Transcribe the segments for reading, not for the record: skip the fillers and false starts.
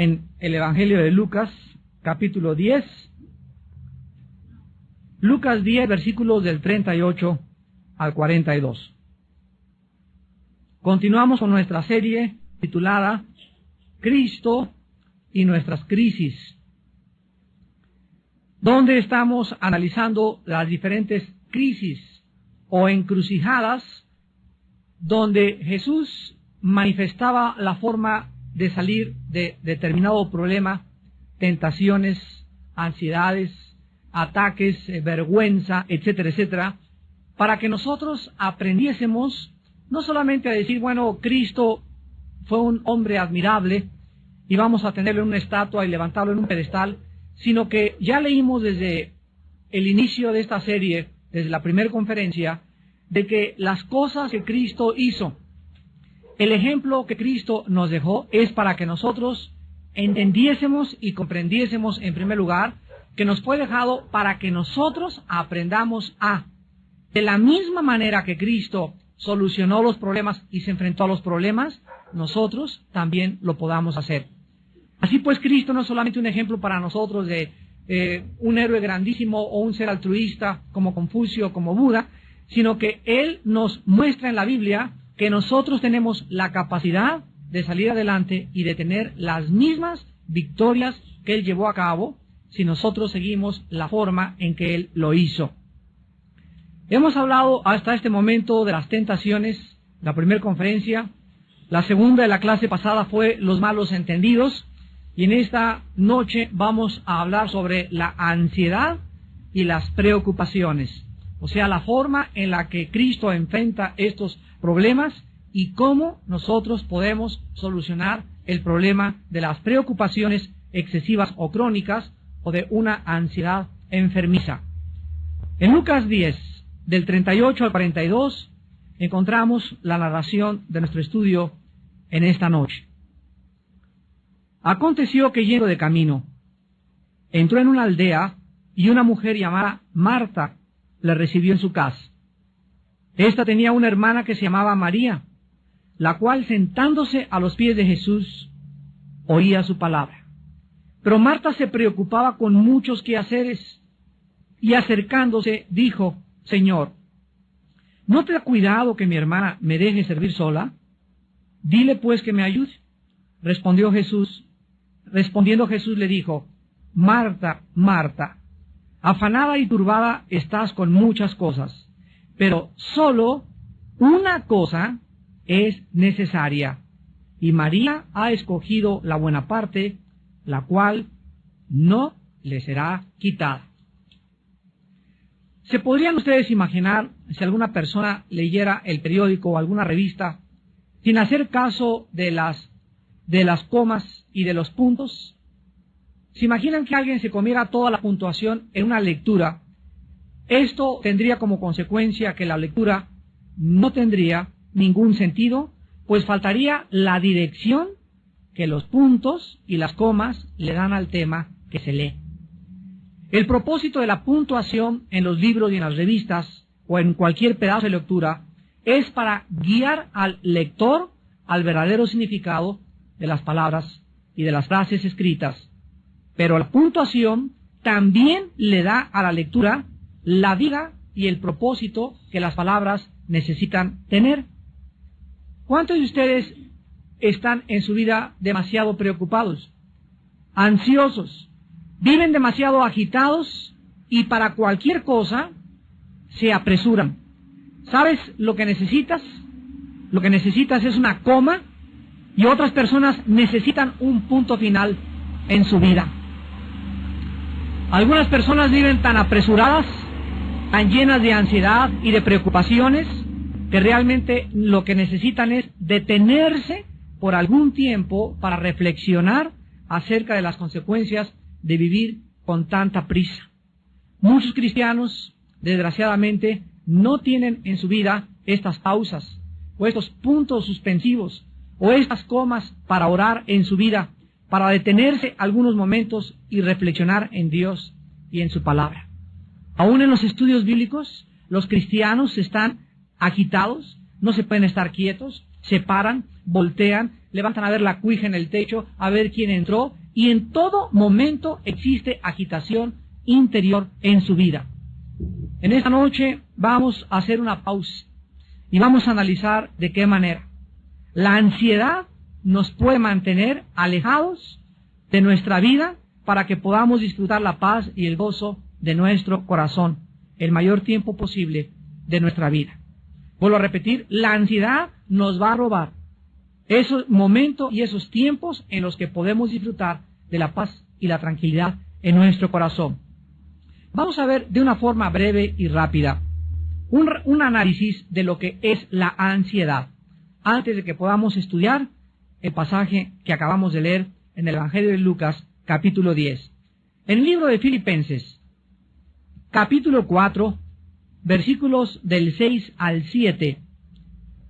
en el Evangelio de Lucas, capítulo 10. Lucas 10, versículos del 38 al 42. Continuamos con nuestra serie titulada Cristo y nuestras crisis, donde estamos analizando las diferentes crisis o encrucijadas donde Jesús manifestaba la forma de salir de determinado problema, tentaciones, ansiedades, ataques, vergüenza, etcétera, etcétera, para que nosotros aprendiésemos no solamente a decir, bueno, Cristo fue un hombre admirable y vamos a tenerlo en una estatua y levantarlo en un pedestal, sino que ya leímos desde el inicio de esta serie, desde la primera conferencia, de que las cosas que Cristo hizo, el ejemplo que Cristo nos dejó, es para que nosotros entendiésemos y comprendiésemos, en primer lugar, que nos fue dejado para que nosotros aprendamos de la misma manera que Cristo solucionó los problemas y se enfrentó a los problemas, nosotros también lo podamos hacer. Así pues, Cristo no es solamente un ejemplo para nosotros de un héroe grandísimo o un ser altruista como Confucio o como Buda, sino que Él nos muestra en la Biblia que nosotros tenemos la capacidad de salir adelante y de tener las mismas victorias que Él llevó a cabo si nosotros seguimos la forma en que Él lo hizo. Hemos hablado hasta este momento de las tentaciones, la primera conferencia. La segunda de la clase pasada fue los malos entendidos. Y en esta noche vamos a hablar sobre la ansiedad y las preocupaciones. O sea, la forma en la que Cristo enfrenta estos problemas y cómo nosotros podemos solucionar el problema de las preocupaciones excesivas o crónicas o de una ansiedad enfermiza. En Lucas 10, del 38 al 42, encontramos la narración de nuestro estudio en esta noche. Aconteció que yendo de camino, entró en una aldea y una mujer llamada Marta le recibió en su casa. Esta tenía una hermana que se llamaba María, la cual sentándose a los pies de Jesús oía su palabra. Pero Marta se preocupaba con muchos quehaceres y acercándose dijo: Señor, ¿no te da cuidado que mi hermana me deje servir sola? Dile pues que me ayude. Respondiendo Jesús le dijo: Marta, Marta, afanada y turbada estás con muchas cosas, pero solo una cosa es necesaria, y María ha escogido la buena parte, la cual no le será quitada. ¿Se podrían ustedes imaginar si alguna persona leyera el periódico o alguna revista sin hacer caso de las comas y de los puntos? ¿Se imaginan que alguien se comiera toda la puntuación en una lectura? Esto tendría como consecuencia que la lectura no tendría ningún sentido, pues faltaría la dirección que los puntos y las comas le dan al tema que se lee. El propósito de la puntuación en los libros y en las revistas o en cualquier pedazo de lectura es para guiar al lector al verdadero significado de las palabras y de las frases escritas. Pero la puntuación también le da a la lectura la vida y el propósito que las palabras necesitan tener. ¿Cuántos de ustedes están en su vida demasiado preocupados, ansiosos, viven demasiado agitados y para cualquier cosa se apresuran? ¿Sabes lo que necesitas? Lo que necesitas es una coma, y otras personas necesitan un punto final en su vida. Algunas personas viven tan apresuradas, tan llenas de ansiedad y de preocupaciones, que realmente lo que necesitan es detenerse por algún tiempo para reflexionar acerca de las consecuencias de vivir con tanta prisa. Muchos cristianos, desgraciadamente, no tienen en su vida estas pausas, o estos puntos suspensivos, o estas comas para orar en su vida, para detenerse algunos momentos y reflexionar en Dios y en su palabra. Aún en los estudios bíblicos, los cristianos están agitados, no se pueden estar quietos, se paran, voltean, levantan a ver la cuija en el techo, a ver quién entró, y en todo momento existe agitación interior en su vida. En esta noche vamos a hacer una pausa y vamos a analizar de qué manera la ansiedad nos puede mantener alejados de nuestra vida para que podamos disfrutar la paz y el gozo de nuestro corazón el mayor tiempo posible de nuestra vida. Vuelvo a repetir, la ansiedad nos va a robar esos momentos y esos tiempos en los que podemos disfrutar de la paz y la tranquilidad en nuestro corazón. Vamos a ver de una forma breve y rápida un análisis de lo que es la ansiedad, antes de que podamos estudiar el pasaje que acabamos de leer en el Evangelio de Lucas, capítulo 10. En el libro de Filipenses, capítulo 4, versículos del 6 al 7,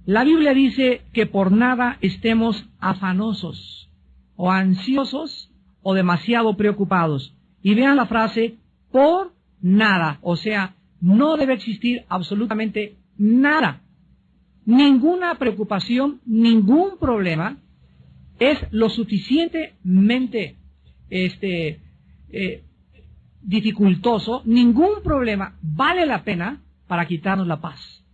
la Biblia dice que por nada estemos afanosos, o ansiosos, o demasiado preocupados. Y vean la frase, por nada, o sea, no debe existir absolutamente nada. Ninguna preocupación, ningún problema es lo suficientemente dificultoso, ningún problema vale la pena para quitarnos la paz.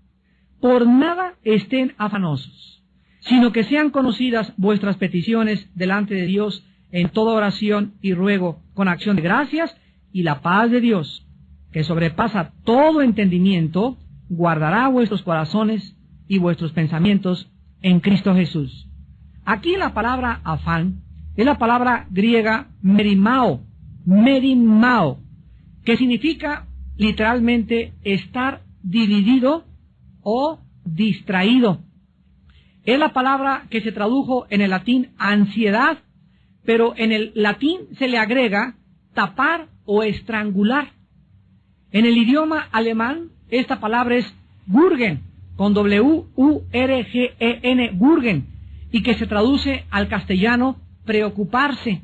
Por nada estén afanosos, sino que sean conocidas vuestras peticiones delante de Dios en toda oración y ruego con acción de gracias, y la paz de Dios, que sobrepasa todo entendimiento, guardará vuestros corazones y vuestros pensamientos en Cristo Jesús. Aquí la palabra afán es la palabra griega merimao, que significa literalmente estar dividido o distraído. Es la palabra que se tradujo en el latín ansiedad, pero en el latín se le agrega tapar o estrangular. En el idioma alemán, esta palabra es Wurgen, con W-U-R-G-E-N, Wurgen, y que se traduce al castellano preocuparse.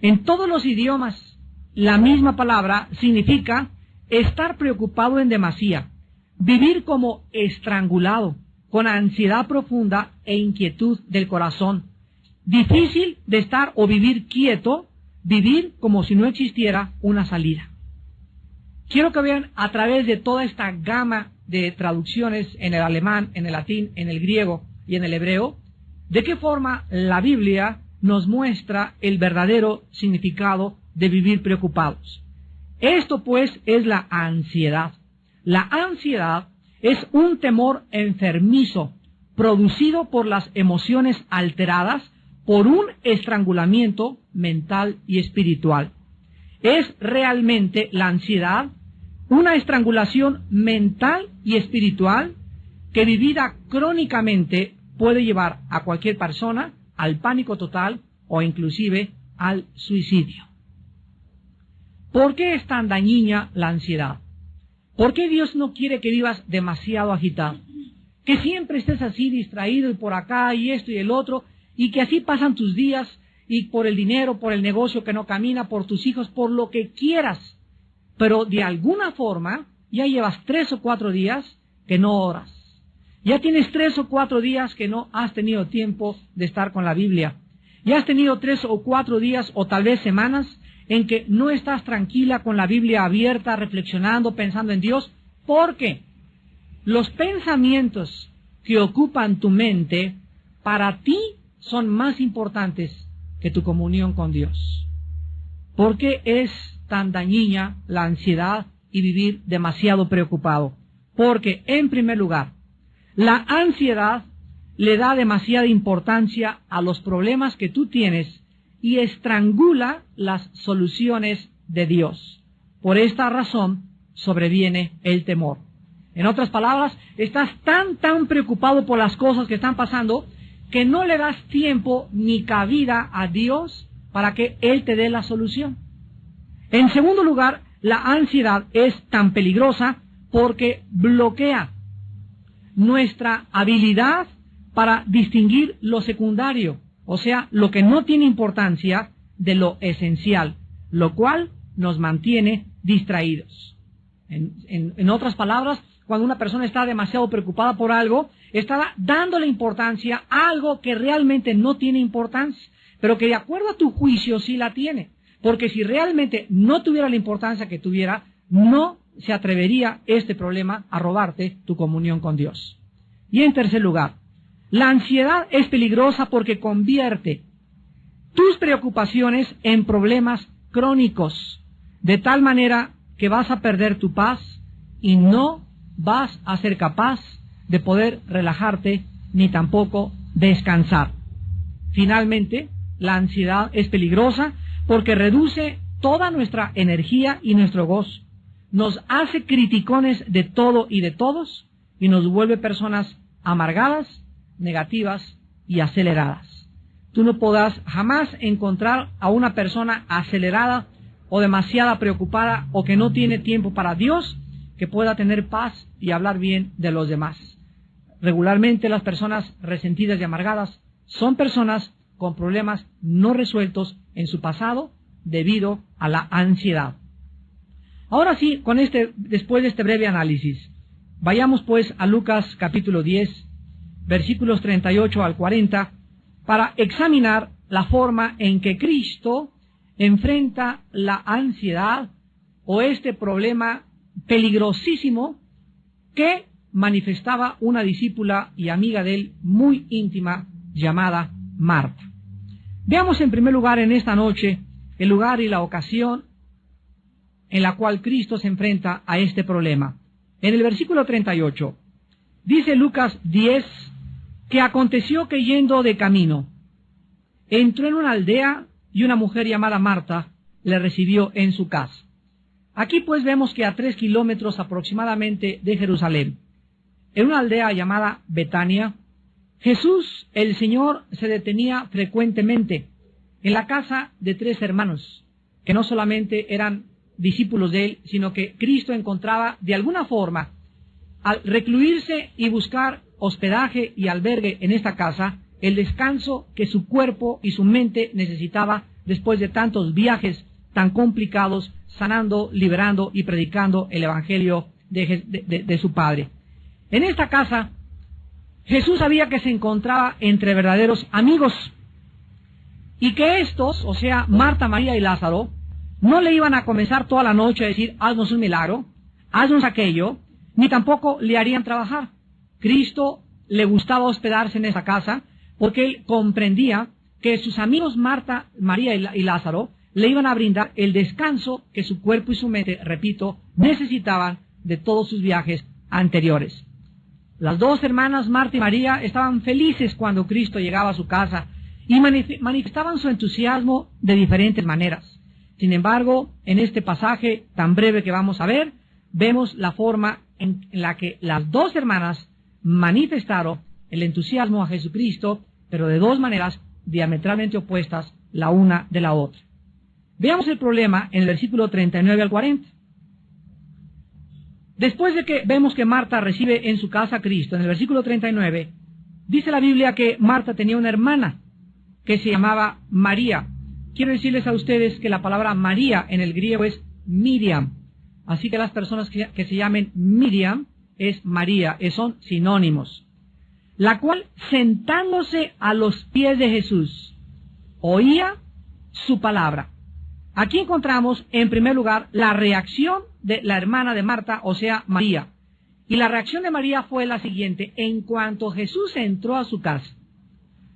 En todos los idiomas, la misma palabra significa estar preocupado en demasía, vivir como estrangulado, con ansiedad profunda e inquietud del corazón, difícil de estar o vivir quieto, vivir como si no existiera una salida. Quiero que vean a través de toda esta gama de traducciones en el alemán, en el latín, en el griego y en el hebreo, de qué forma la Biblia nos muestra el verdadero significado de vivir preocupados. Esto pues es la ansiedad. La ansiedad es un temor enfermizo producido por las emociones alteradas por un estrangulamiento mental y espiritual. Es realmente la ansiedad una estrangulación mental y espiritual que vivida crónicamente puede llevar a cualquier persona al pánico total o inclusive al suicidio. ¿Por qué es tan dañina la ansiedad? ¿Por qué Dios no quiere que vivas demasiado agitado? Que siempre estés así distraído y por acá y esto y el otro, y que así pasan tus días y por el dinero, por el negocio que no camina, por tus hijos, por lo que quieras. Pero de alguna forma ya llevas 3 o 4 días que no oras. Ya tienes 3 o 4 días que no has tenido tiempo de estar con la Biblia. Ya has tenido 3 o 4 días o tal vez semanas en que no estás tranquila con la Biblia abierta, reflexionando, pensando en Dios, porque los pensamientos que ocupan tu mente para ti son más importantes que tu comunión con Dios. ¿Por qué es tan dañina la ansiedad y vivir demasiado preocupado? Porque, en primer lugar, la ansiedad le da demasiada importancia a los problemas que tú tienes y estrangula las soluciones de Dios. Por esta razón sobreviene el temor. En otras palabras, estás tan preocupado por las cosas que están pasando que no le das tiempo ni cabida a Dios para que Él te dé la solución. En segundo lugar, la ansiedad es tan peligrosa porque bloquea nuestra habilidad para distinguir lo secundario, o sea, lo que no tiene importancia de lo esencial, lo cual nos mantiene distraídos. En otras palabras, cuando una persona está demasiado preocupada por algo, Estaba dándole importancia a algo que realmente no tiene importancia, pero que de acuerdo a tu juicio sí la tiene. Porque si realmente no tuviera la importancia que tuviera, no se atrevería este problema a robarte tu comunión con Dios. Y en tercer lugar, la ansiedad es peligrosa porque convierte tus preocupaciones en problemas crónicos, de tal manera que vas a perder tu paz y no vas a ser capaz de poder relajarte ni tampoco descansar. Finalmente, la ansiedad es peligrosa porque reduce toda nuestra energía y nuestro gozo. Nos hace criticones de todo y de todos y nos vuelve personas amargadas, negativas y aceleradas. Tú no podrás jamás encontrar a una persona acelerada o demasiado preocupada o que no tiene tiempo para Dios que pueda tener paz y hablar bien de los demás. Regularmente las personas resentidas y amargadas son personas con problemas no resueltos en su pasado debido a la ansiedad. Ahora sí, después de este breve análisis, vayamos pues a Lucas capítulo 10, versículos 38 al 40, para examinar la forma en que Cristo enfrenta la ansiedad o este problema peligrosísimo que manifestaba una discípula y amiga de él muy íntima llamada Marta. Veamos en primer lugar en esta noche el lugar y la ocasión en la cual Cristo se enfrenta a este problema. En el versículo 38, dice Lucas 10, que aconteció que yendo de camino, entró en una aldea y una mujer llamada Marta le recibió en su casa. Aquí pues vemos que a 3 kilómetros aproximadamente de Jerusalén, en una aldea llamada Betania, Jesús, el Señor, se detenía frecuentemente en la casa de 3 hermanos, que no solamente eran discípulos de él, sino que Cristo encontraba de alguna forma, al recluirse y buscar hospedaje y albergue en esta casa, el descanso que su cuerpo y su mente necesitaba después de tantos viajes tan complicados, sanando, liberando y predicando el Evangelio de su Padre. En esta casa, Jesús sabía que se encontraba entre verdaderos amigos y que estos, o sea, Marta, María y Lázaro, no le iban a comenzar toda la noche a decir, haznos un milagro, haznos aquello, ni tampoco le harían trabajar. Cristo le gustaba hospedarse en esa casa porque él comprendía que sus amigos Marta, María y Lázaro le iban a brindar el descanso que su cuerpo y su mente, repito, necesitaban de todos sus viajes anteriores. Las 2 hermanas, Marta y María, estaban felices cuando Cristo llegaba a su casa y manifestaban su entusiasmo de diferentes maneras. Sin embargo, en este pasaje tan breve que vamos a ver, vemos la forma en la que las 2 hermanas manifestaron el entusiasmo a Jesucristo, pero de 2 maneras diametralmente opuestas la una de la otra. Veamos el problema en el versículo 39 al 40. Después de que vemos que Marta recibe en su casa a Cristo, en el versículo 39, dice la Biblia que Marta tenía una hermana que se llamaba María. Quiero decirles a ustedes que la palabra María en el griego es Miriam. Así que las personas que se llamen Miriam es María, son sinónimos. La cual, sentándose a los pies de Jesús, oía su palabra. Aquí encontramos, en primer lugar, la reacción de la hermana de Marta, o sea, María. Y la reacción de María fue la siguiente: en cuanto Jesús entró a su casa,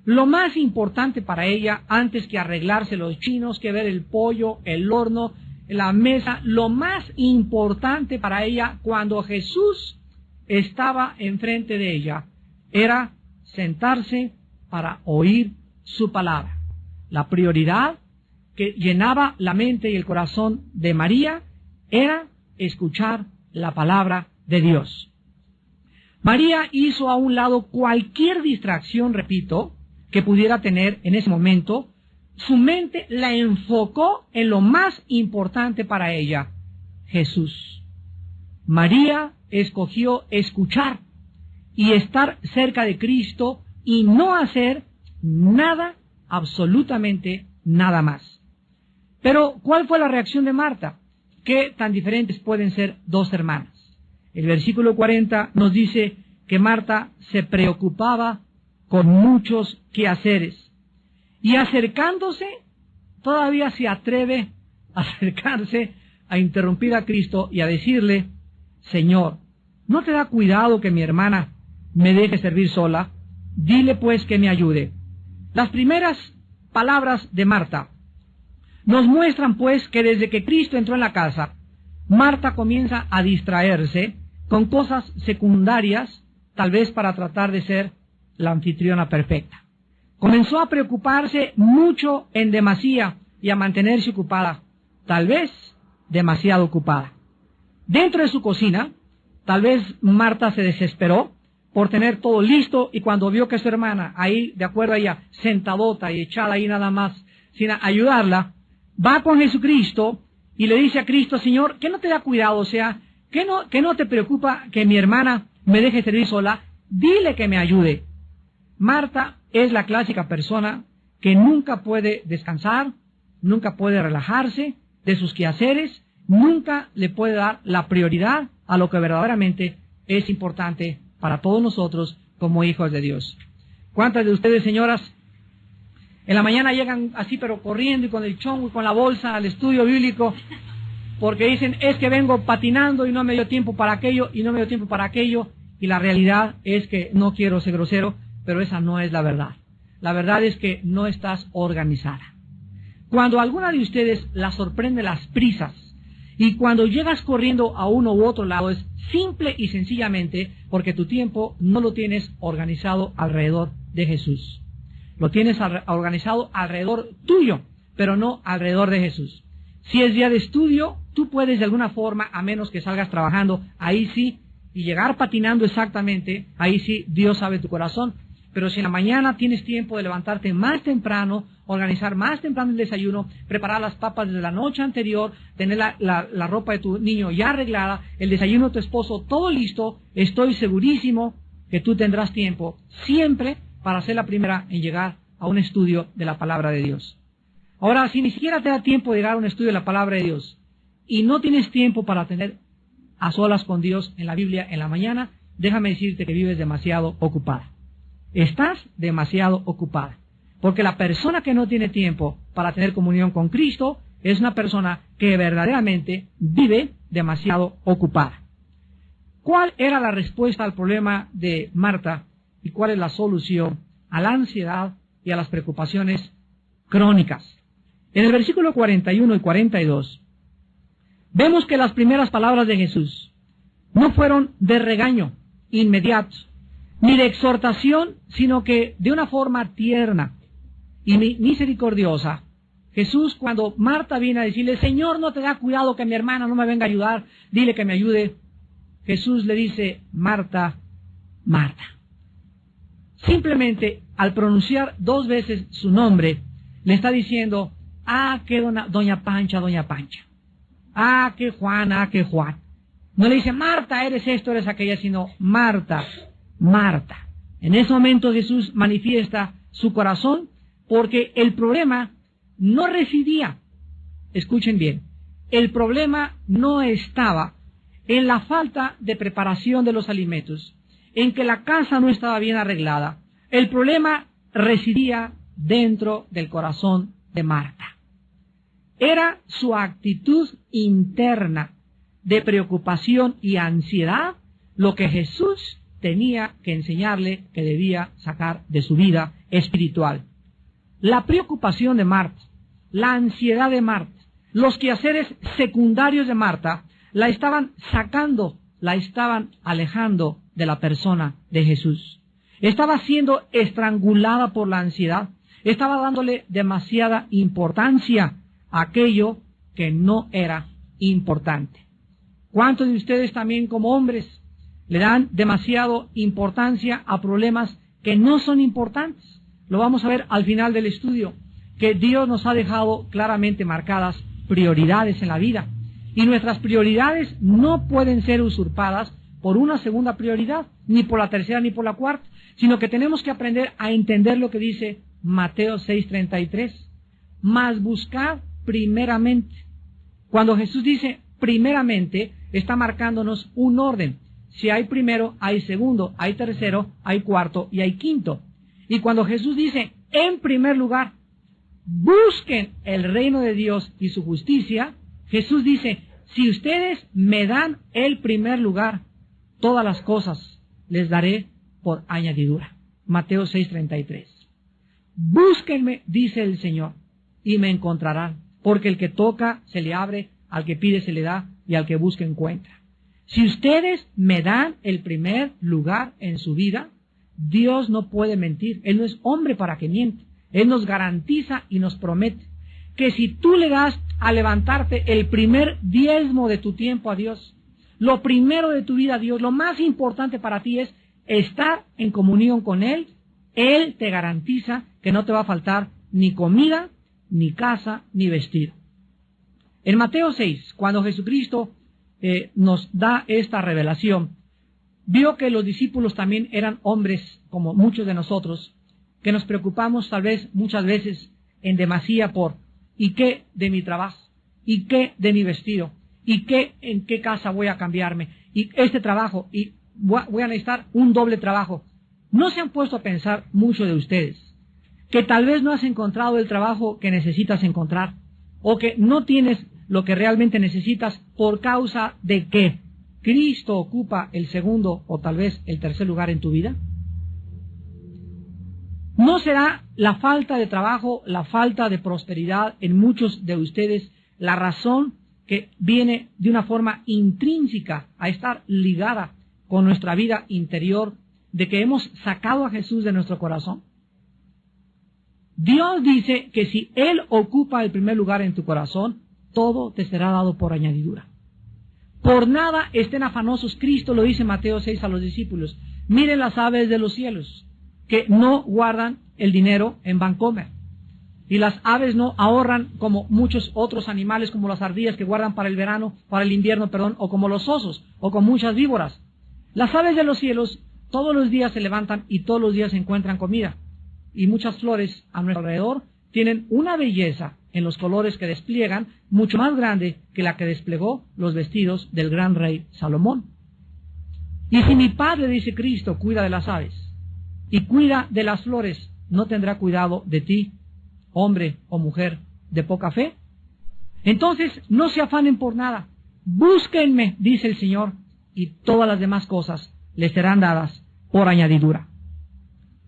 lo más importante para ella, antes que arreglarse los chinos, que ver el pollo, el horno, la mesa, lo más importante para ella cuando Jesús estaba enfrente de ella, era sentarse para oír su palabra. La prioridad que llenaba la mente y el corazón de María era escuchar la palabra de Dios. María hizo a un lado cualquier distracción, repito, que pudiera tener en ese momento. Su mente la enfocó en lo más importante para ella, Jesús. María escogió escuchar y estar cerca de Cristo y no hacer nada, absolutamente nada más. Pero, ¿cuál fue la reacción de Marta? ¿Qué tan diferentes pueden ser 2 hermanas? El versículo 40 nos dice que Marta se preocupaba con muchos quehaceres. Y acercándose, todavía se atreve a acercarse a interrumpir a Cristo y a decirle: Señor, ¿no te da cuidado que mi hermana me deje servir sola? Dile pues que me ayude. Las primeras palabras de Marta nos muestran pues que desde que Cristo entró en la casa, Marta comienza a distraerse con cosas secundarias, tal vez para tratar de ser la anfitriona perfecta. Comenzó a preocuparse mucho en demasía y a mantenerse ocupada, tal vez demasiado ocupada. Dentro de su cocina, tal vez Marta se desesperó por tener todo listo, y cuando vio que su hermana, ahí, de acuerdo a ella, sentadota y echada ahí nada más, sin ayudarla, va con Jesucristo y le dice a Cristo: Señor, ¿qué no te da cuidado? O sea, ¿qué no te preocupa que mi hermana me deje servir sola? Dile que me ayude. Marta es la clásica persona que nunca puede descansar, nunca puede relajarse de sus quehaceres, nunca le puede dar la prioridad a lo que verdaderamente es importante para todos nosotros como hijos de Dios. ¿Cuántas de ustedes, señoras, en la mañana llegan así pero corriendo y con el chongo y con la bolsa al estudio bíblico porque dicen: es que vengo patinando y no me dio tiempo para aquello y no me dio tiempo para aquello? Y la realidad es que, no quiero ser grosero, pero esa no es la verdad. La verdad es que no estás organizada. Cuando alguna de ustedes la sorprende las prisas y cuando llegas corriendo a uno u otro lado, es simple y sencillamente porque tu tiempo no lo tienes organizado alrededor de Jesús. Lo tienes organizado alrededor tuyo, pero no alrededor de Jesús. Si es día de estudio, tú puedes de alguna forma, a menos que salgas trabajando, ahí sí, y llegar patinando exactamente, ahí sí, Dios sabe tu corazón. Pero si en la mañana tienes tiempo de levantarte más temprano, organizar más temprano el desayuno, preparar las papas desde la noche anterior, tener la ropa de tu niño ya arreglada, el desayuno de tu esposo todo listo, estoy segurísimo que tú tendrás tiempo siempre para ser la primera en llegar a un estudio de la palabra de Dios. Ahora, si ni siquiera te da tiempo de llegar a un estudio de la palabra de Dios y no tienes tiempo para tener a solas con Dios en la Biblia en la mañana, déjame decirte que vives demasiado ocupada. Estás demasiado ocupada, porque la persona que no tiene tiempo para tener comunión con Cristo es una persona que verdaderamente vive demasiado ocupada. ¿Cuál era la respuesta al problema de Marta y cuál es la solución a la ansiedad y a las preocupaciones crónicas? En el versículo 41 y 42 vemos que las primeras palabras de Jesús no fueron de regaño inmediato, ni de exhortación, sino que de una forma tierna y misericordiosa. Jesús, cuando Marta viene a decirle: Señor, ¿no te da cuidado que mi hermana no me venga a ayudar? Dile que me ayude. Jesús le dice: Marta, Marta. Simplemente al pronunciar 2 veces su nombre, le está diciendo: ah, que doña Pancha, doña Pancha. Ah, que Juan, ah, que Juan. No le dice: Marta, eres esto, eres aquella, sino Marta, Marta. En ese momento Jesús manifiesta su corazón, porque el problema no residía, escuchen bien, el problema no estaba en la falta de preparación de los alimentos, en que la casa no estaba bien arreglada. El problema residía dentro del corazón de Marta. Era su actitud interna de preocupación y ansiedad lo que Jesús tenía que enseñarle que debía sacar de su vida espiritual. La preocupación de Marta, la ansiedad de Marta, los quehaceres secundarios de Marta, la estaban sacando, la estaban alejando de la persona de Jesús. Estaba siendo estrangulada por la ansiedad, estaba dándole demasiada importancia a aquello que no era importante. ¿Cuántos de ustedes también como hombres le dan demasiado importancia a problemas que no son importantes? Lo vamos a ver al final del estudio, que Dios nos ha dejado claramente marcadas prioridades en la vida. Y nuestras prioridades no pueden ser usurpadas por una segunda prioridad, ni por la tercera ni por la cuarta, sino que tenemos que aprender a entender lo que dice Mateo 6:33. Mas buscad primeramente. Cuando Jesús dice primeramente, está marcándonos un orden. Si hay primero, hay segundo, hay tercero, hay cuarto y hay quinto. Y cuando Jesús dice, en primer lugar, busquen el reino de Dios y su justicia, Jesús dice, si ustedes me dan el primer lugar, todas las cosas les daré por añadidura. Mateo 6:33. Búsquenme, dice el Señor, y me encontrarán, porque el que toca se le abre, al que pide se le da, y al que busca encuentra. Si ustedes me dan el primer lugar en su vida, Dios no puede mentir. Él no es hombre para que miente. Él nos garantiza y nos promete que si tú le das a levantarte el primer diezmo de tu tiempo a Dios, lo primero de tu vida a Dios, lo más importante para ti es estar en comunión con Él, Él te garantiza que no te va a faltar ni comida, ni casa, ni vestido. En Mateo 6, cuando Jesucristo nos da esta revelación, vio que los discípulos también eran hombres como muchos de nosotros, que nos preocupamos tal vez muchas veces en demasía por ¿y qué de mi trabajo? ¿Y qué de mi vestido? ¿Y qué en qué casa voy a cambiarme? ¿Y este trabajo? ¿Y voy a necesitar un doble trabajo? ¿No se han puesto a pensar mucho de ustedes que tal vez no has encontrado el trabajo que necesitas encontrar o que no tienes lo que realmente necesitas por causa de que Cristo ocupa el segundo o tal vez el tercer lugar en tu vida? ¿No será la falta de trabajo, la falta de prosperidad en muchos de ustedes la razón que viene de una forma intrínseca a estar ligada con nuestra vida interior, de que hemos sacado a Jesús de nuestro corazón? Dios dice que si Él ocupa el primer lugar en tu corazón, todo te será dado por añadidura. Por nada estén afanosos. Cristo lo dice en Mateo 6 a los discípulos. Miren las aves de los cielos, que no guardan el dinero en Bancomer. Y las aves no ahorran como muchos otros animales, como las ardillas que guardan para el verano, para el invierno, o como los osos, o con muchas víboras. Las aves de los cielos todos los días se levantan y todos los días encuentran comida. Y muchas flores a nuestro alrededor tienen una belleza en los colores que despliegan, mucho más grande que la que desplegó los vestidos del gran rey Salomón. Y si mi Padre, dice Cristo, cuida de las aves y cuida de las flores, ¿no tendrá cuidado de ti, hombre o mujer de poca fe? Entonces, no se afanen por nada. Búsquenme, dice el Señor, y todas las demás cosas les serán dadas por añadidura.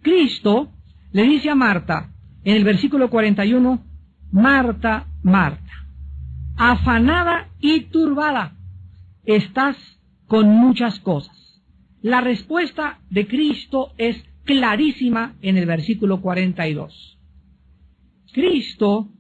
Cristo le dice a Marta, en el versículo 41, Marta, Marta, afanada y turbada, estás con muchas cosas. La respuesta de Cristo es clarísima en el versículo 42. Cristo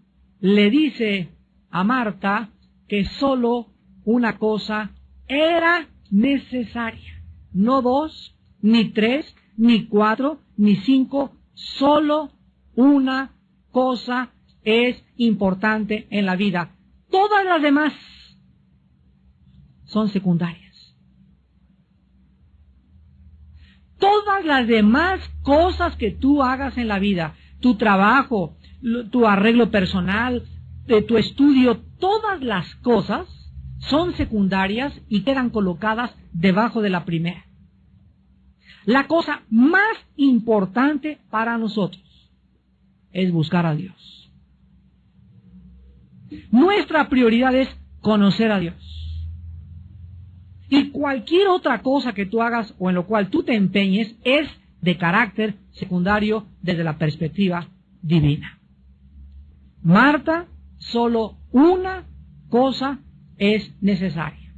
le dice a Marta que solo una cosa era necesaria. No 2, ni 3, ni 4, ni 5, solo una cosa es importante en la vida. Todas las demás son secundarias. Todas las demás cosas que tú hagas en la vida, tu trabajo, tu arreglo personal, tu estudio, todas las cosas son secundarias y quedan colocadas debajo de la primera. La cosa más importante para nosotros es buscar a Dios. Nuestra prioridad es conocer a Dios. Y cualquier otra cosa que tú hagas o en lo cual tú te empeñes es de carácter secundario desde la perspectiva divina. Marta, solo una cosa es necesaria.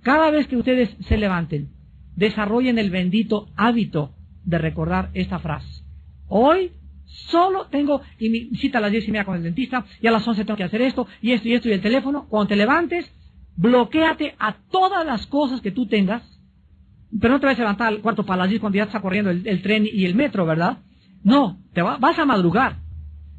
Cada vez que ustedes se levanten, desarrollen el bendito hábito de recordar esta frase. Hoy solo tengo y mi cita a las 10:30 con el dentista, y a las 11 tengo que hacer esto, y esto, y el teléfono. Cuando te levantes, bloquéate a todas las cosas que tú tengas, pero no te vas a levantar al cuarto para las 10 cuando ya está corriendo el tren y el metro, ¿verdad? No, vas a madrugar.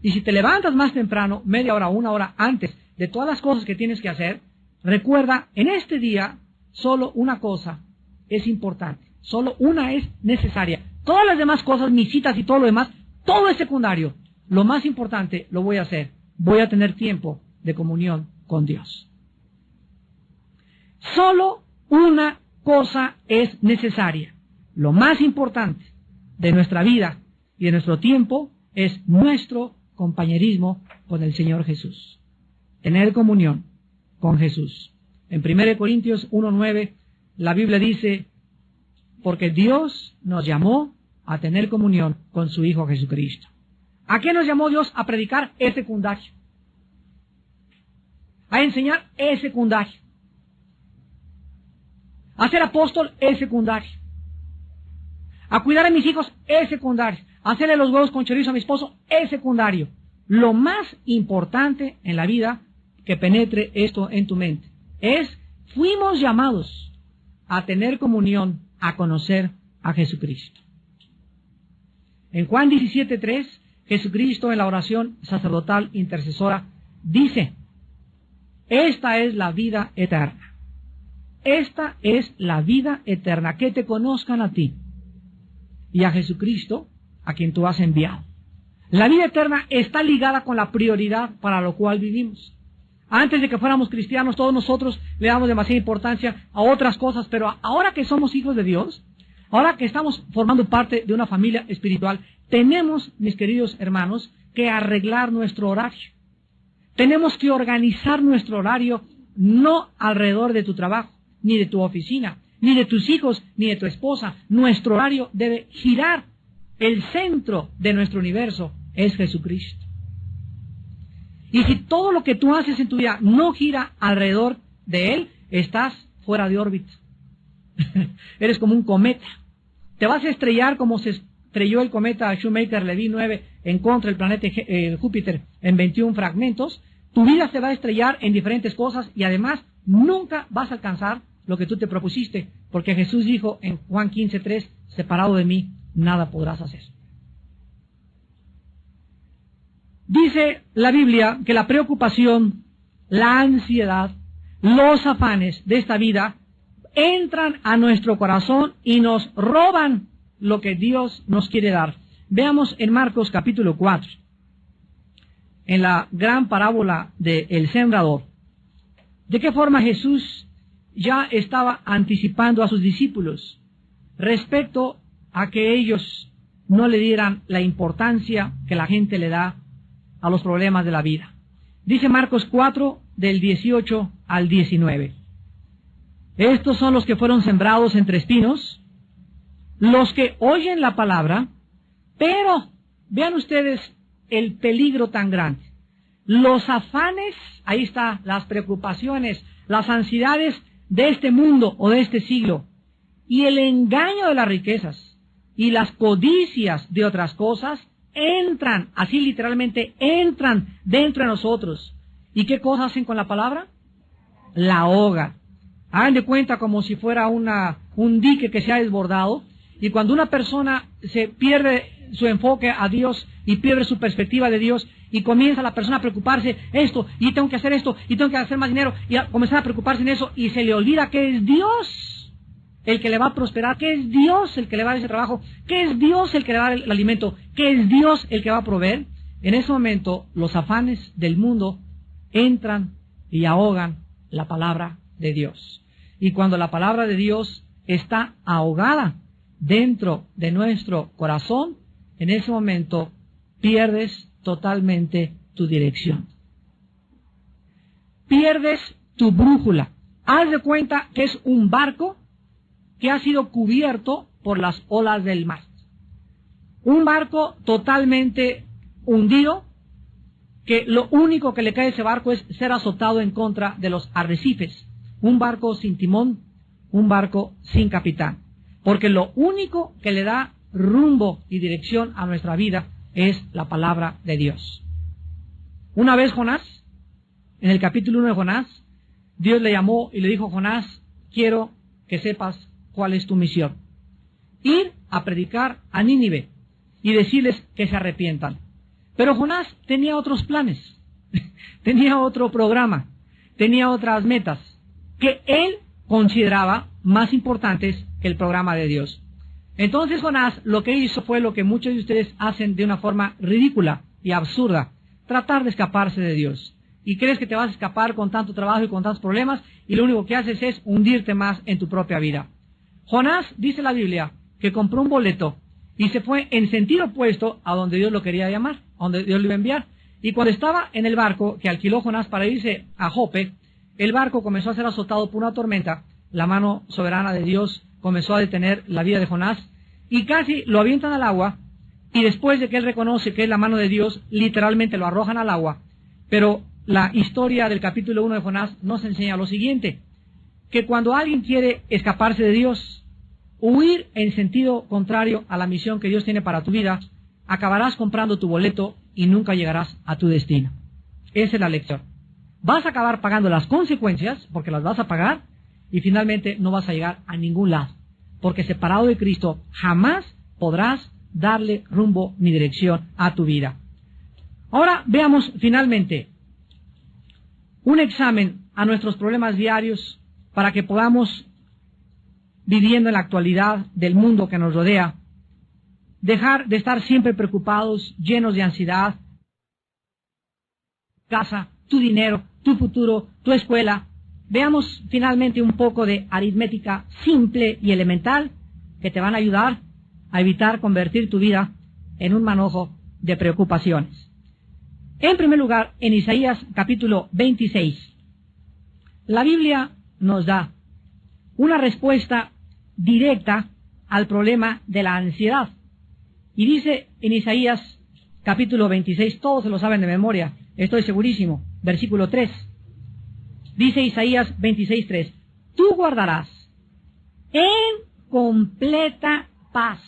Y si te levantas más temprano, media hora o una hora antes de todas las cosas que tienes que hacer, recuerda, en este día, solo una cosa es importante, solo una es necesaria. Todas las demás cosas, mis citas y todo lo demás, todo es secundario. Lo más importante lo voy a hacer. Voy a tener tiempo de comunión con Dios. Solo una cosa es necesaria. Lo más importante de nuestra vida y de nuestro tiempo es nuestro compañerismo con el Señor Jesús. Tener comunión con Jesús. En 1 Corintios 1:9 la Biblia dice, porque Dios nos llamó a tener comunión con su Hijo Jesucristo. ¿A qué nos llamó Dios? A predicar, es secundario. A enseñar, es secundario. A ser apóstol, es secundario. A cuidar a mis hijos, es secundario. A hacerle los huevos con chorizo a mi esposo, es secundario. Lo más importante en la vida, que penetre esto en tu mente, es, fuimos llamados a tener comunión, a conocer a Jesucristo. En Juan 17:3, Jesucristo en la oración sacerdotal intercesora dice, esta es la vida eterna. Esta es la vida eterna, que te conozcan a ti y a Jesucristo, a quien tú has enviado. La vida eterna está ligada con la prioridad para lo cual vivimos. Antes de que fuéramos cristianos, todos nosotros le damos demasiada importancia a otras cosas, pero ahora que somos hijos de Dios, ahora que estamos formando parte de una familia espiritual, tenemos, mis queridos hermanos, que arreglar nuestro horario. Tenemos que organizar nuestro horario no alrededor de tu trabajo, ni de tu oficina, ni de tus hijos, ni de tu esposa. Nuestro horario debe girar. El centro de nuestro universo es Jesucristo. Y si todo lo que tú haces en tu vida no gira alrededor de Él, estás fuera de órbita. Eres como un cometa. Te vas a estrellar como se estrelló el cometa Shoemaker-Levy 9 en contra del planeta Júpiter en 21 fragmentos. Tu vida se va a estrellar en diferentes cosas y además nunca vas a alcanzar lo que tú te propusiste, porque Jesús dijo en Juan 15:3, separado de mí, nada podrás hacer. Dice la Biblia que la preocupación, la ansiedad, los afanes de esta vida entran a nuestro corazón y nos roban lo que Dios nos quiere dar. Veamos en Marcos capítulo 4, en la gran parábola del sembrador, de qué forma Jesús ya estaba anticipando a sus discípulos respecto a que ellos no le dieran la importancia que la gente le da a los problemas de la vida. Dice Marcos 4, del 18 al 19. Estos son los que fueron sembrados entre espinos, los que oyen la palabra, pero, vean ustedes el peligro tan grande. Los afanes, ahí está, las preocupaciones, las ansiedades de este mundo o de este siglo, y el engaño de las riquezas, y las codicias de otras cosas, entran, así literalmente, entran dentro de nosotros. ¿Y qué cosas hacen con la palabra? La ahogan. Hagan de cuenta como si fuera un dique que se ha desbordado, y cuando una persona se pierde su enfoque a Dios y pierde su perspectiva de Dios, y comienza la persona a preocuparse, esto, y tengo que hacer esto, y tengo que hacer más dinero, y a comenzar a preocuparse en eso, y se le olvida que es Dios el que le va a prosperar, que es Dios el que le va a dar ese trabajo, que es Dios el que le va a dar el alimento, que es Dios el que va a proveer. En ese momento los afanes del mundo entran y ahogan la palabra de Dios. Y cuando la palabra de Dios está ahogada dentro de nuestro corazón, en ese momento pierdes totalmente tu dirección. Pierdes tu brújula. Haz de cuenta que es un barco que ha sido cubierto por las olas del mar. Un barco totalmente hundido, que lo único que le cae a ese barco es ser azotado en contra de los arrecifes. Un barco sin timón, un barco sin capitán. Porque lo único que le da rumbo y dirección a nuestra vida es la palabra de Dios. Una vez Jonás, en el capítulo 1 de Jonás, Dios le llamó y le dijo: Jonás, quiero que sepas cuál es tu misión. Ir a predicar a Nínive y decirles que se arrepientan. Pero Jonás tenía otros planes, tenía otro programa, tenía otras metas que él consideraba más importantes que el programa de Dios. Entonces Jonás lo que hizo fue lo que muchos de ustedes hacen de una forma ridícula y absurda: tratar de escaparse de Dios. Y crees que te vas a escapar con tanto trabajo y con tantos problemas, y lo único que haces es hundirte más en tu propia vida. Jonás, dice la Biblia, que compró un boleto y se fue en sentido opuesto a donde Dios lo quería llamar, a donde Dios lo iba a enviar. Y cuando estaba en el barco que alquiló Jonás para irse a Jope, el barco comenzó a ser azotado por una tormenta. La mano soberana de Dios comenzó a detener la vida de Jonás y casi lo avientan al agua. Y después de que él reconoce que es la mano de Dios, literalmente lo arrojan al agua. Pero la historia del capítulo 1 de Jonás nos enseña lo siguiente, que cuando alguien quiere escaparse de Dios, huir en sentido contrario a la misión que Dios tiene para tu vida, acabarás comprando tu boleto y nunca llegarás a tu destino. Esa es la lección. Vas a acabar pagando las consecuencias, porque las vas a pagar, y finalmente no vas a llegar a ningún lado, porque separado de Cristo jamás podrás darle rumbo ni dirección a tu vida. Ahora veamos finalmente un examen a nuestros problemas diarios para que podamos, viviendo en la actualidad del mundo que nos rodea, dejar de estar siempre preocupados, llenos de ansiedad. Casa, tu dinero, tu futuro, tu escuela. Veamos finalmente un poco de aritmética simple y elemental que te van a ayudar a evitar convertir tu vida en un manojo de preocupaciones. En primer lugar, en Isaías capítulo 26, la Biblia nos da una respuesta directa al problema de la ansiedad. Y dice en Isaías capítulo 26, todos se lo saben de memoria, estoy segurísimo, versículo 3. Dice Isaías 26:3, tú guardarás en completa paz.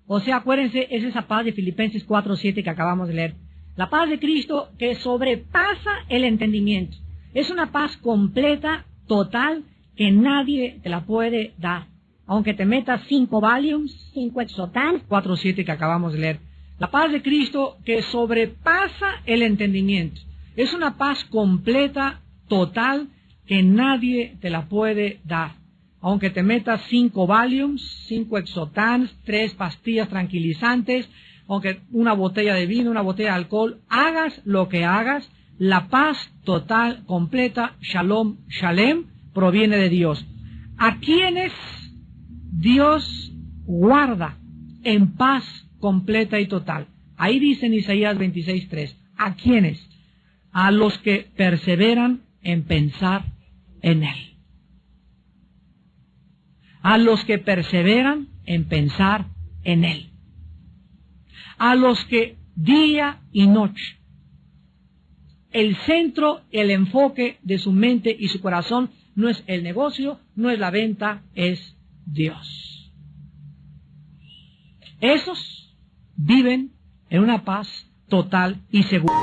O sea, acuérdense, es esa paz de Filipenses 4:7 que acabamos de leer. La paz de Cristo que sobrepasa el entendimiento. Es una paz completa, total, que nadie te la puede dar. Aunque te metas 5 Valiums, 5 Exotan, 4:7 que acabamos de leer. La paz de Cristo que sobrepasa el entendimiento. Es una paz completa, total, que nadie te la puede dar. Aunque te metas 5 Valiums, 5 Exotans, 3 pastillas tranquilizantes, aunque una botella de vino, una botella de alcohol, hagas lo que hagas, la paz total, completa, Shalom, Shalem, proviene de Dios. ¿A quienes Dios guarda en paz completa y total? Ahí dice en Isaías 26:3, ¿a quiénes? A los que perseveran en pensar en Él. A los que perseveran en pensar en Él. A los que día y noche, el centro, el enfoque de su mente y su corazón no es el negocio, no es la venta, es Dios. Esos viven en una paz total y segura.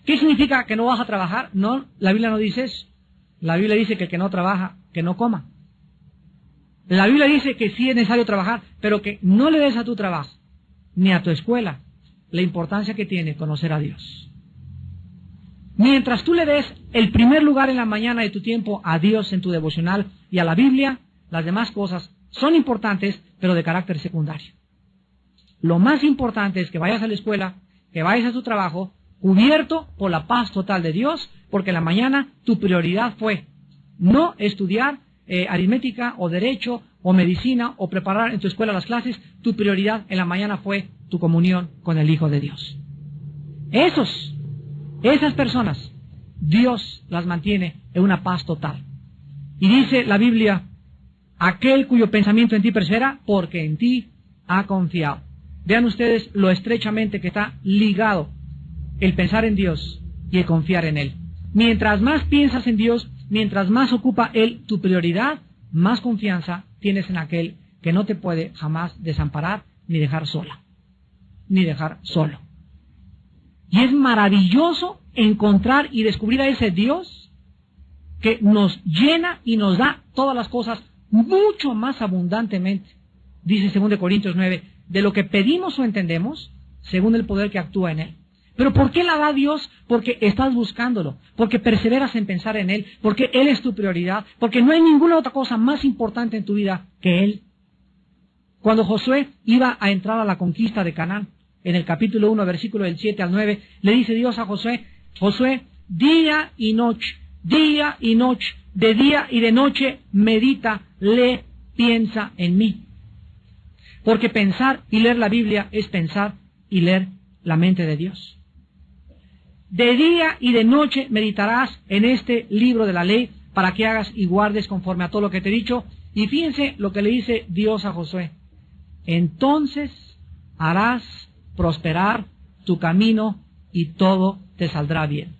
¿Qué significa que no vas a trabajar? No, la Biblia no dice eso. La Biblia dice que el que no trabaja, que no coma. La Biblia dice que sí es necesario trabajar, pero que no le des a tu trabajo, ni a tu escuela, la importancia que tiene conocer a Dios. Mientras tú le des el primer lugar en la mañana de tu tiempo a Dios en tu devocional y a la Biblia, las demás cosas son importantes, pero de carácter secundario. Lo más importante es que vayas a la escuela, que vayas a tu trabajo, cubierto por la paz total de Dios, porque en la mañana tu prioridad fue no estudiar aritmética o derecho o medicina o preparar en tu escuela las clases. Tu prioridad en la mañana fue tu comunión con el Hijo de Dios. Esas personas, Dios las mantiene en una paz total. Y dice la Biblia, aquel cuyo pensamiento en ti persevera, porque en ti ha confiado. Vean ustedes lo estrechamente que está ligado el pensar en Dios y el confiar en Él. Mientras más piensas en Dios, mientras más ocupa Él tu prioridad, más confianza tienes en aquel que no te puede jamás desamparar ni dejar sola, ni dejar solo. Y es maravilloso encontrar y descubrir a ese Dios que nos llena y nos da todas las cosas mucho más abundantemente. Dice 2 Corintios 9, de lo que pedimos o entendemos, según el poder que actúa en Él. ¿Pero por qué la da Dios? Porque estás buscándolo, porque perseveras en pensar en Él, porque Él es tu prioridad, porque no hay ninguna otra cosa más importante en tu vida que Él. Cuando Josué iba a entrar a la conquista de Canaán, en el capítulo 1, versículo del 7 al 9, le dice Dios a Josué, Josué, día y noche, de día y de noche, medita, lee, piensa en mí. Porque pensar y leer la Biblia es pensar y leer la mente de Dios. De día y de noche meditarás en este libro de la ley para que hagas y guardes conforme a todo lo que te he dicho. Y fíjense lo que le dice Dios a Josué. Entonces harás prosperar tu camino y todo te saldrá bien.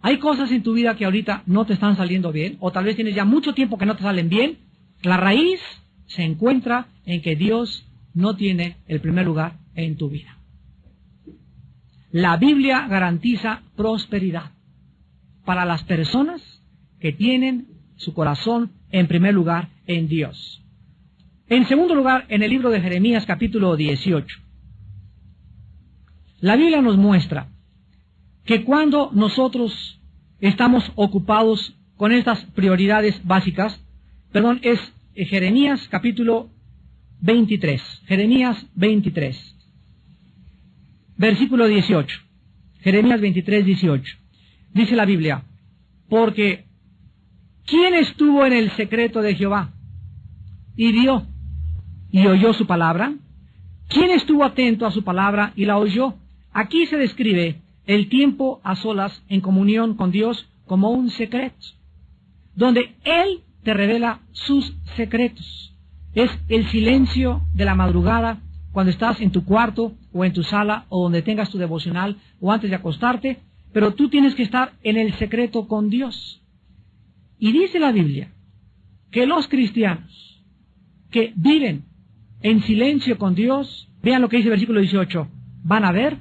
Hay cosas en tu vida que ahorita no te están saliendo bien, o tal vez tienes ya mucho tiempo que no te salen bien. La raíz se encuentra en que Dios no tiene el primer lugar en tu vida. La Biblia garantiza prosperidad para las personas que tienen su corazón en primer lugar en Dios. En segundo lugar, en el libro de Jeremías capítulo 18, la Biblia nos muestra que cuando nosotros estamos ocupados con estas prioridades básicas, es Jeremías capítulo 23, Jeremías 23. Versículo 18, Jeremías 23, 18. Dice la Biblia, porque ¿quién estuvo en el secreto de Jehová y vio y oyó su palabra? ¿Quién estuvo atento a su palabra y la oyó? Aquí se describe el tiempo a solas en comunión con Dios como un secreto, donde Él te revela sus secretos. Es el silencio de la madrugada, cuando estás en tu cuarto o en tu sala o donde tengas tu devocional o antes de acostarte, pero tú tienes que estar en el secreto con Dios. Y dice la Biblia que los cristianos que viven en silencio con Dios, vean lo que dice el versículo 18, van a ver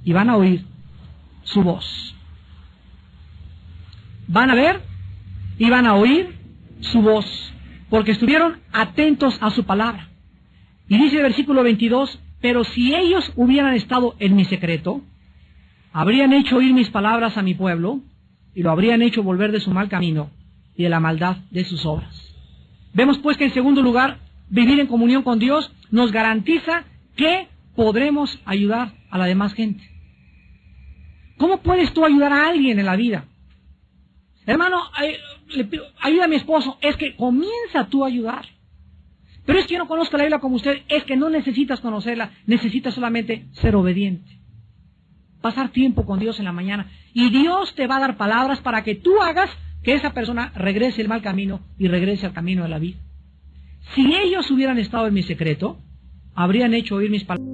y van a oír su voz. Van a ver y van a oír su voz, porque estuvieron atentos a su palabra. Y dice el versículo 22, pero si ellos hubieran estado en mi secreto, habrían hecho oír mis palabras a mi pueblo, y lo habrían hecho volver de su mal camino y de la maldad de sus obras. Vemos pues que en segundo lugar, vivir en comunión con Dios nos garantiza que podremos ayudar a la demás gente. ¿Cómo puedes tú ayudar a alguien en la vida? Hermano, ayuda a mi esposo. Es que comienza tú a ayudar. Pero es que yo no conozco la Biblia como usted. Es que no necesitas conocerla, necesitas solamente ser obediente. Pasar tiempo con Dios en la mañana. Y Dios te va a dar palabras para que tú hagas que esa persona regrese el mal camino y regrese al camino de la vida. Si ellos hubieran estado en mi secreto, habrían hecho oír mis palabras.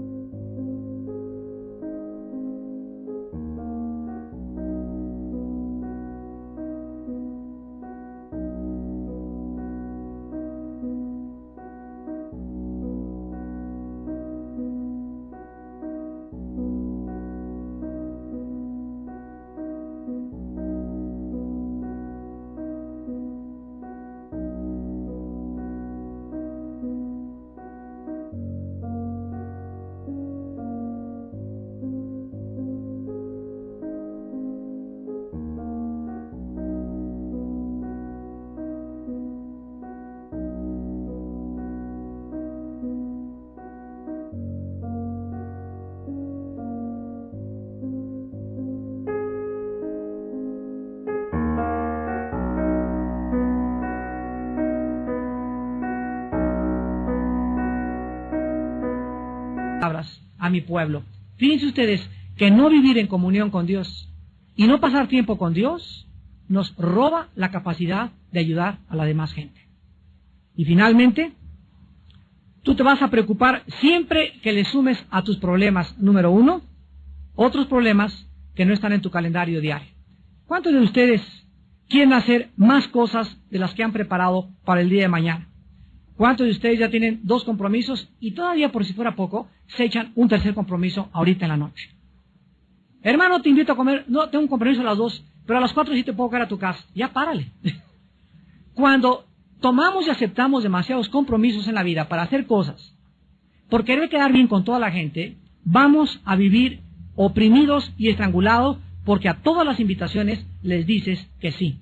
A mi pueblo. Fíjense ustedes que no vivir en comunión con Dios y no pasar tiempo con Dios nos roba la capacidad de ayudar a la demás gente. Y finalmente, tú te vas a preocupar siempre que le sumes a tus problemas, número 1, otros problemas que no están en tu calendario diario. ¿Cuántos de ustedes quieren hacer más cosas de las que han preparado para el día de mañana? ¿Cuántos de ustedes ya tienen 2 compromisos y todavía, por si fuera poco, se echan un tercer compromiso ahorita en la noche? Hermano, te invito a comer. No, tengo un compromiso a las 2, pero a las 4 sí te puedo caer a tu casa. Ya párale. Cuando tomamos y aceptamos demasiados compromisos en la vida para hacer cosas, por querer quedar bien con toda la gente, vamos a vivir oprimidos y estrangulados porque a todas las invitaciones les dices que sí.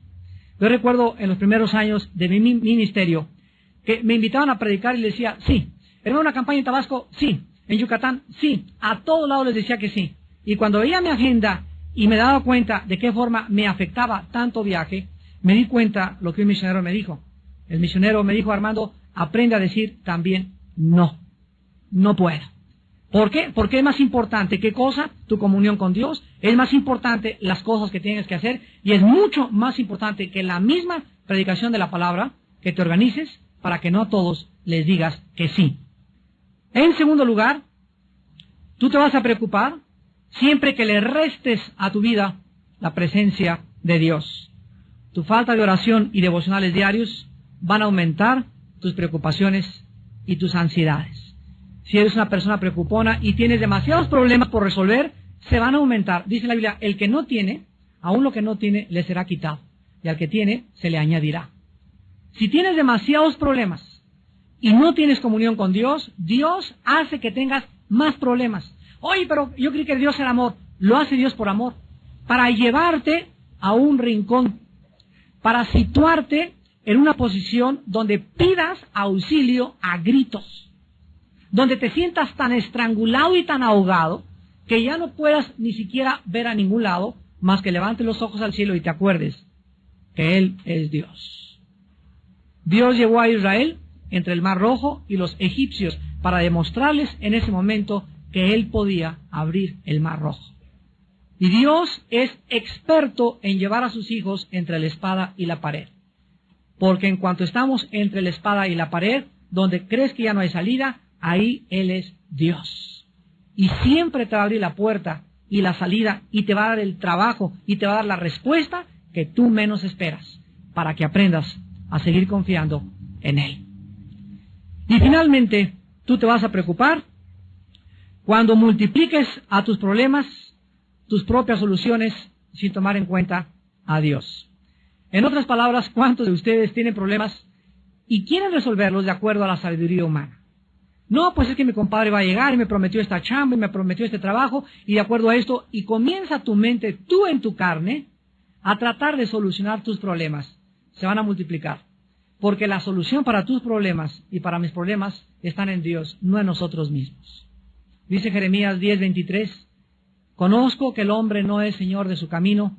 Yo recuerdo en los primeros años de mi ministerio que me invitaban a predicar y les decía, sí. ¿Hermano, una campaña en Tabasco? Sí. ¿En Yucatán? Sí. A todos lados les decía que sí. Y cuando veía mi agenda y me daba cuenta de qué forma me afectaba tanto viaje, me di cuenta lo que un misionero me dijo. El misionero me dijo, Armando, aprende a decir también no. No puedo. ¿Por qué? Porque es más importante, ¿qué cosa? Tu comunión con Dios. Es más importante las cosas que tienes que hacer. Y es mucho más importante que la misma predicación de la palabra, que te organices para que no a todos les digas que sí. En segundo lugar, tú te vas a preocupar siempre que le restes a tu vida la presencia de Dios. Tu falta de oración y devocionales diarios van a aumentar tus preocupaciones y tus ansiedades. Si eres una persona preocupona y tienes demasiados problemas por resolver, se van a aumentar. Dice la Biblia, el que no tiene, aún lo que no tiene, le será quitado. Y al que tiene, se le añadirá. Si tienes demasiados problemas y no tienes comunión con Dios, Dios hace que tengas más problemas. Oye, pero yo creí que Dios era amor. Lo hace Dios por amor. Para llevarte a un rincón. Para situarte en una posición donde pidas auxilio a gritos. Donde te sientas tan estrangulado y tan ahogado que ya no puedas ni siquiera ver a ningún lado más que levantes los ojos al cielo y te acuerdes que Él es Dios. Dios llevó a Israel entre el Mar Rojo y los egipcios para demostrarles en ese momento que Él podía abrir el Mar Rojo. Y Dios es experto en llevar a sus hijos entre la espada y la pared. Porque en cuanto estamos entre la espada y la pared, donde crees que ya no hay salida, ahí Él es Dios. Y siempre te va a abrir la puerta y la salida y te va a dar el trabajo y te va a dar la respuesta que tú menos esperas para que aprendas a seguir confiando en Él. Y finalmente, tú te vas a preocupar cuando multipliques a tus problemas tus propias soluciones sin tomar en cuenta a Dios. En otras palabras, ¿cuántos de ustedes tienen problemas y quieren resolverlos de acuerdo a la sabiduría humana? No, pues es que mi compadre va a llegar y me prometió esta chamba y me prometió este trabajo y de acuerdo a esto, y comienza tu mente, tú en tu carne, a tratar de solucionar tus problemas. Se van a multiplicar. Porque la solución para tus problemas y para mis problemas están en Dios, no en nosotros mismos. Dice Jeremías 10:23, conozco que el hombre no es señor de su camino,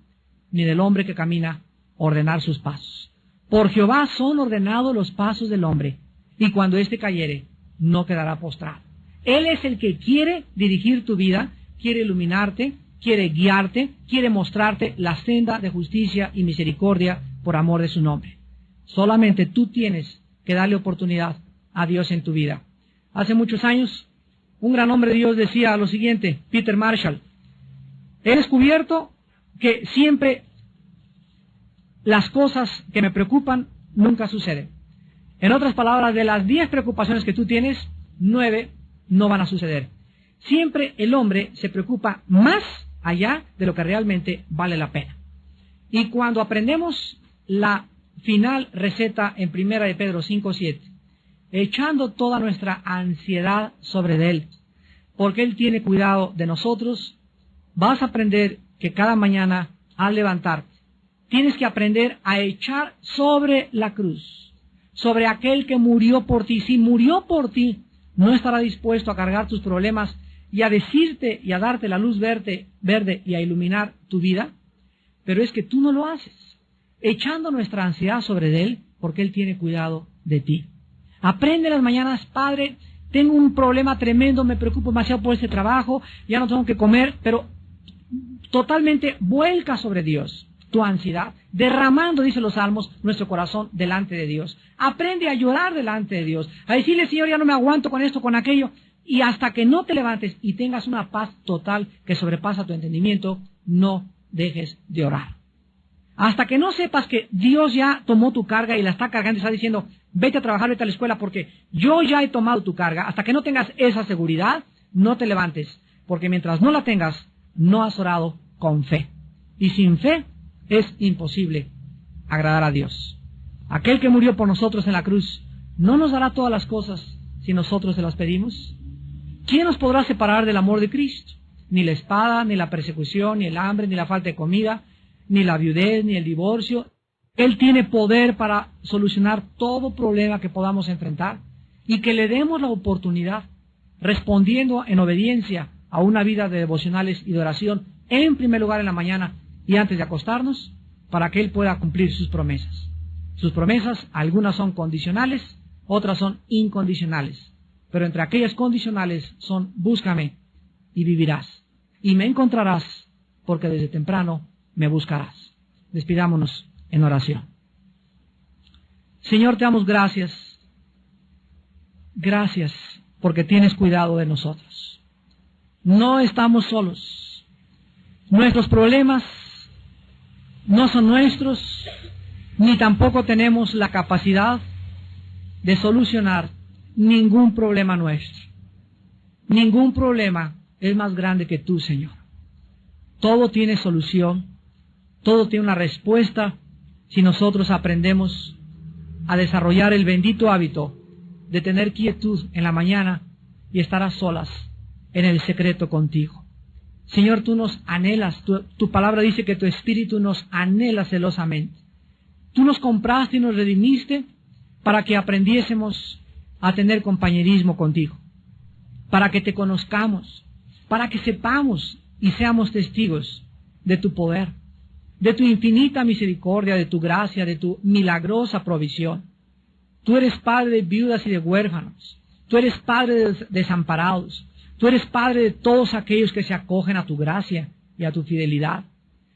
ni del hombre que camina ordenar sus pasos. Por Jehová son ordenados los pasos del hombre, y cuando éste cayere, no quedará postrado. Él es el que quiere dirigir tu vida, quiere iluminarte, quiere guiarte, quiere mostrarte la senda de justicia y misericordia por amor de su nombre. Solamente tú tienes que darle oportunidad a Dios en tu vida. Hace muchos años, un gran hombre de Dios decía lo siguiente, Peter Marshall, he descubierto que siempre las cosas que me preocupan nunca suceden. En otras palabras, de las 10 preocupaciones que tú tienes, 9 no van a suceder. Siempre el hombre se preocupa más allá de lo que realmente vale la pena. Y cuando aprendemos la final receta en 1 de Pedro 5:7, echando toda nuestra ansiedad sobre Él, porque Él tiene cuidado de nosotros, vas a aprender que cada mañana al levantarte, tienes que aprender a echar sobre la cruz, sobre aquel que murió por ti. Si murió por ti, no estará dispuesto a cargar tus problemas y a decirte y a darte la luz verde y a iluminar tu vida, pero es que tú no lo haces, echando nuestra ansiedad sobre Él, porque Él tiene cuidado de ti. Aprende las mañanas, Padre, tengo un problema tremendo, me preocupo demasiado por este trabajo, ya no tengo que comer, pero totalmente vuelca sobre Dios. tu ansiedad, derramando, dice los Salmos, nuestro corazón delante de Dios. Aprende a llorar delante de Dios, a decirle, Señor, ya no me aguanto con esto, con aquello, y hasta que no te levantes y tengas una paz total que sobrepasa tu entendimiento, no dejes de orar. Hasta que no sepas que Dios ya tomó tu carga y la está cargando y está diciendo, vete a trabajar, vete a la escuela porque yo ya he tomado tu carga. Hasta que no tengas esa seguridad, no te levantes, porque mientras no la tengas, no has orado con fe. Y sin fe es imposible agradar a Dios. Aquel que murió por nosotros en la cruz, ¿no nos dará todas las cosas si nosotros se las pedimos? ¿Quién nos podrá separar del amor de Cristo? Ni la espada, ni la persecución, ni el hambre, ni la falta de comida, ni la viudez, ni el divorcio. Él tiene poder para solucionar todo problema que podamos enfrentar y que le demos la oportunidad, respondiendo en obediencia a una vida de devocionales y de oración, en primer lugar en la mañana y antes de acostarnos, para que Él pueda cumplir sus promesas. Sus promesas, algunas son condicionales, otras son incondicionales. Pero entre aquellas condicionales son, búscame y vivirás, y me encontrarás, porque desde temprano me buscarás. Despidámonos en oración. Señor, te damos gracias. Gracias porque tienes cuidado de nosotros. No estamos solos. Nuestros problemas no son nuestros, ni tampoco tenemos la capacidad de solucionar ningún problema nuestro. Ningún problema es más grande que tú, Señor. Todo tiene solución, todo tiene una respuesta si nosotros aprendemos a desarrollar el bendito hábito de tener quietud en la mañana y estar a solas en el secreto contigo. Señor, tú nos anhelas, tu palabra dice que tu espíritu nos anhela celosamente. Tú nos compraste y nos redimiste para que aprendiésemos a tener compañerismo contigo, para que te conozcamos, para que sepamos y seamos testigos de tu poder, de tu infinita misericordia, de tu gracia, de tu milagrosa provisión. Tú eres padre de viudas y de huérfanos, tú eres padre de desamparados, tú eres padre de todos aquellos que se acogen a tu gracia y a tu fidelidad.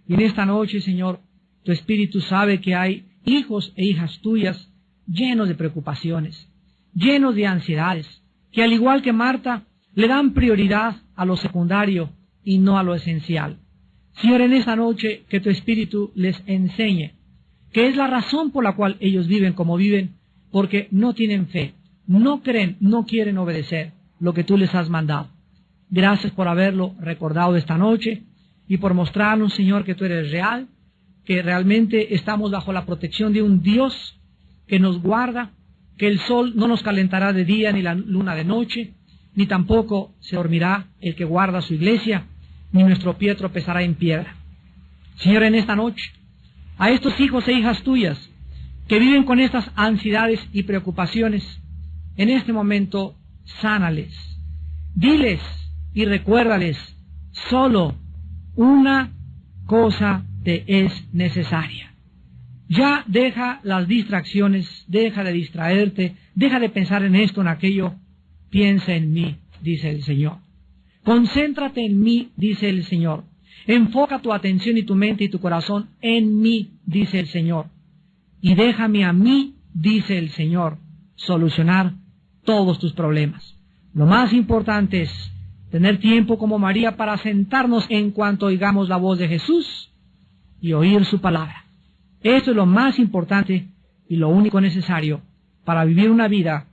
Y en esta noche, Señor, tu Espíritu sabe que hay hijos e hijas tuyas llenos de preocupaciones, llenos de ansiedades, que al igual que Marta, le dan prioridad a lo secundario y no a lo esencial. Señor, en esta noche que tu Espíritu les enseñe que es la razón por la cual ellos viven como viven, porque no tienen fe, no creen, no quieren obedecer lo que tú les has mandado. Gracias por haberlo recordado esta noche y por mostrarnos, Señor, que tú eres real, que realmente estamos bajo la protección de un Dios que nos guarda, que el sol no nos calentará de día ni la luna de noche, ni tampoco se dormirá el que guarda su iglesia, ni nuestro pie tropezará en piedra. Señor, en esta noche, a estos hijos e hijas tuyas que viven con estas ansiedades y preocupaciones, en este momento, sánales. Diles y recuérdales, solo una cosa te es necesaria. Ya deja las distracciones, deja de distraerte, deja de pensar en esto, en aquello. Piensa en mí, dice el Señor. Concéntrate en mí, dice el Señor. Enfoca tu atención y tu mente y tu corazón en mí, dice el Señor. Y déjame a mí, dice el Señor, solucionar todos tus problemas. Lo más importante es tener tiempo como María para sentarnos en cuanto oigamos la voz de Jesús y oír su palabra. Esto es lo más importante y lo único necesario para vivir una vida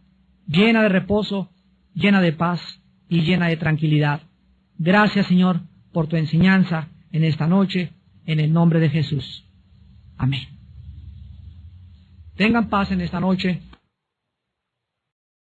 llena de reposo, llena de paz y llena de tranquilidad. Gracias, Señor, por tu enseñanza en esta noche, en el nombre de Jesús. Amén. Tengan paz en esta noche.